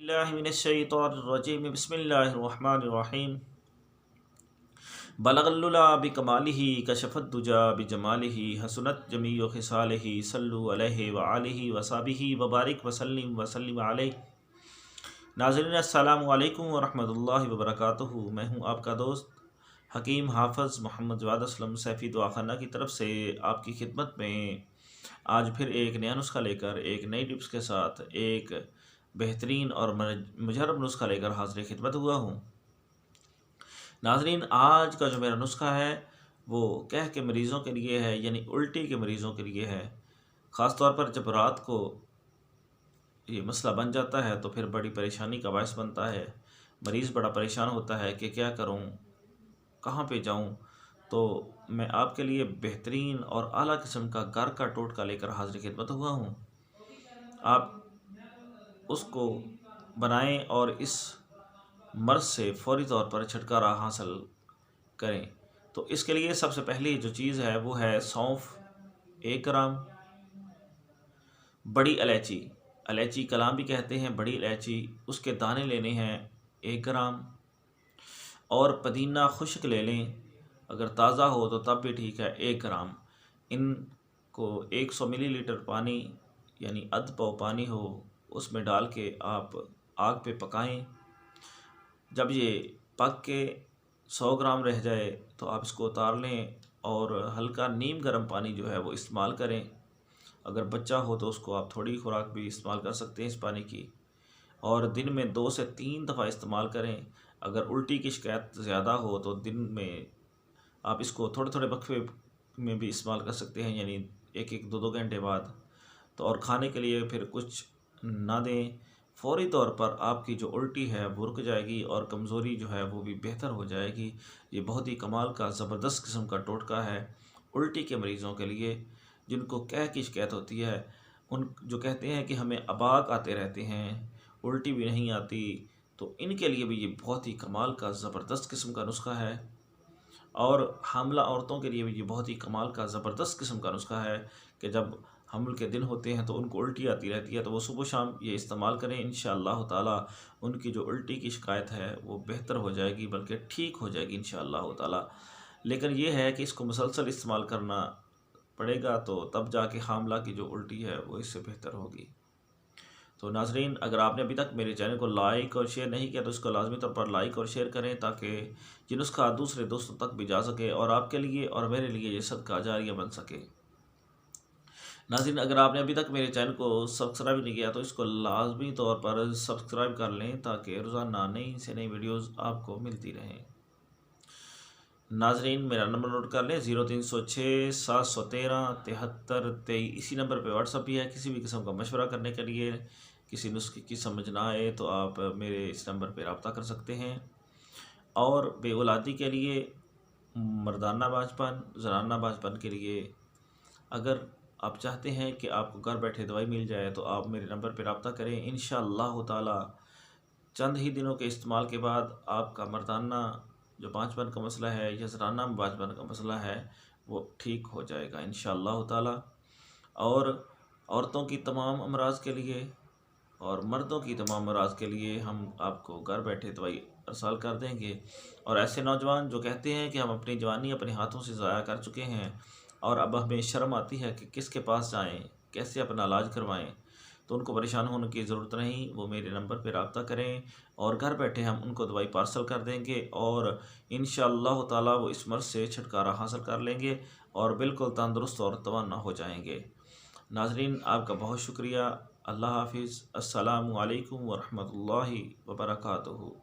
बिस्मिल्लाहिर्रहमानिर्रहीम बिस्मिल्लाहिर्रहमानिर्रहीम बलगल्लुला बिकमालिही कशफद्दुजा बिजमालिही हसनत जमीउ खिसालिही सल्लु अलैहि व आलिहि व सहाबिही व बारिक व सल्लिम अलैहि। नाज़रीन अस्सलामु अलैकुम व रहमतुल्लाहि व बरकातुहू। मैं हूँ आपका दोस्त हकीम हाफ़िज़ मोहम्मद जवाद असलम सैफ़ी दुआखाना की तरफ से आपकी खिदमत में आज फिर एक नया नुस्खा लेकर, एक नई टिप्स के साथ, एक बेहतरीन और मुजरब नुस्खा लेकर हाज़िर खिदमत हुआ हूँ। नाज़रीन, आज का जो मेरा नुस्खा है वो कह के मरीज़ों के लिए है, यानी उल्टी के मरीज़ों के लिए है। ख़ास तौर पर जब रात को ये मसला बन जाता है तो फिर बड़ी परेशानी का बायस बनता है। मरीज़ बड़ा परेशान होता है कि क्या करूँ, कहाँ पे जाऊँ। तो मैं आपके लिए बेहतरीन और आला किस्म का घर का टोटका लेकर हाज़िर खिदमत हुआ हूँ। आप उसको बनाएं और इस मर्ज़ से फ़ौरी तौर पर छुटकारा हासिल करें। तो इसके लिए सबसे पहली जो चीज़ है वो है सौंफ 1 ग्राम, बड़ी इलायची, इलायची कलाम भी कहते हैं, बड़ी इलायची, उसके दाने लेने हैं 1 ग्राम। और पुदीना खुश्क ले लें, अगर ताज़ा हो तो तब भी ठीक है, 1 ग्राम। इनको 100 मिलीलीटर पानी यानी अध पाव पानी हो उसमें डाल के आप आग पे पकाएं। जब ये पक के 100 ग्राम रह जाए तो आप इसको उतार लें और हल्का नीम गर्म पानी जो है वो इस्तेमाल करें। अगर बच्चा हो तो उसको आप थोड़ी खुराक भी इस्तेमाल कर सकते हैं इस पानी की, और दिन में 2 से 3 दफ़ा इस्तेमाल करें। अगर उल्टी की शिकायत ज़्यादा हो तो दिन में आप इसको थोड़े थोड़े वक्फे में भी इस्तेमाल कर सकते हैं, यानी 1-1, 2-2 घंटे बाद। तो और ख़ाने के लिए फिर कुछ ना दें। फ़ौरी तौर पर आपकी जो उल्टी है वो रुक जाएगी और कमज़ोरी जो है वो भी बेहतर हो जाएगी। ये बहुत ही कमाल का ज़बरदस्त किस्म का टोटका है उल्टी के मरीज़ों के लिए जिनको कह की शिकायत होती है। उन जो कहते हैं कि हमें अबाक आते रहते हैं, उल्टी भी नहीं आती, तो इनके लिए भी ये बहुत ही कमाल का ज़बरदस्त किस्म का नुस्खा है। और हामला औरतों के लिए भी ये बहुत ही कमाल का ज़बरदस्त किस्म का नुस्खा है कि जब हमल के दिन होते हैं तो उनको उल्टी आती रहती है, तो वो सुबह शाम ये इस्तेमाल करें। इंशाअल्लाह ताला उनकी जो उल्टी की शिकायत है वो बेहतर हो जाएगी, बल्कि ठीक हो जाएगी इंशाअल्लाह ताला। लेकिन ये है कि इसको मुसलसल इस्तेमाल करना पड़ेगा, तो तब जाके हामला की जो उल्टी है वो इससे बेहतर होगी। तो नाज़रीन, अगर आपने अभी तक मेरे चैनल को लाइक और शेयर नहीं किया तो इसको लाजमी तौर पर लाइक और शेयर करें, ताकि ये नुस्खा दूसरे दोस्तों तक भी जा सके और आपके लिए और मेरे लिए ये सदका जारिया बन सके। नाज़रीन, अगर आपने अभी तक मेरे चैनल को सब्सक्राइब नहीं किया तो इसको लाजमी तौर पर सब्सक्राइब कर लें, ताकि रोज़ाना नई से नई वीडियोज़ आपको मिलती रहें। नाज़रीन, मेरा नंबर नोट कर लें, 0306 713 7323। इसी नंबर पे व्हाट्सअप भी है। किसी भी किस्म का मशवरा करने के लिए, किसी नुस्खे की समझ ना आए तो आप मेरे इस नंबर पे रब्ता कर सकते हैं। और बेऔलादी के लिए, मर्दाना बांझपन, ज़नाना बांझपन के लिए अगर आप चाहते हैं कि आपको घर बैठे दवाई मिल जाए तो आप मेरे नंबर पे रब्ता करें। इंशाअल्लाह ताला चंद ही दिनों के इस्तेमाल के बाद आपका मर्दाना जो बांझपन का मसला है या ज़नाना बांझपन का मसला है वो ठीक हो जाएगा इंशाअल्लाह ताला। और औरतों की तमाम अमराज के लिए और मर्दों की तमाम अमराज के लिए हम आपको घर बैठे दवाई अरसाल कर देंगे। और ऐसे नौजवान जो कहते हैं कि हम अपनी जवानी अपने हाथों से ज़ाया कर चुके हैं और अब हमें शर्म आती है कि किसके पास जाएं, कैसे अपना इलाज करवाएं, तो उनको परेशान होने की ज़रूरत नहीं। वो मेरे नंबर पर रब्ता करें और घर बैठे हम उनको दवाई पार्सल कर देंगे और इंशाअल्लाह ताला वो इस मर्ज़ से छुटकारा हासिल कर लेंगे और बिल्कुल तंदुरुस्त और तवाना हो जाएंगे। नाज़रीन, आपका बहुत शुक्रिया। अल्लाह हाफिज़। अस्सलामु अलैकुम व रहमतुल्लाहि व बरकातुहू।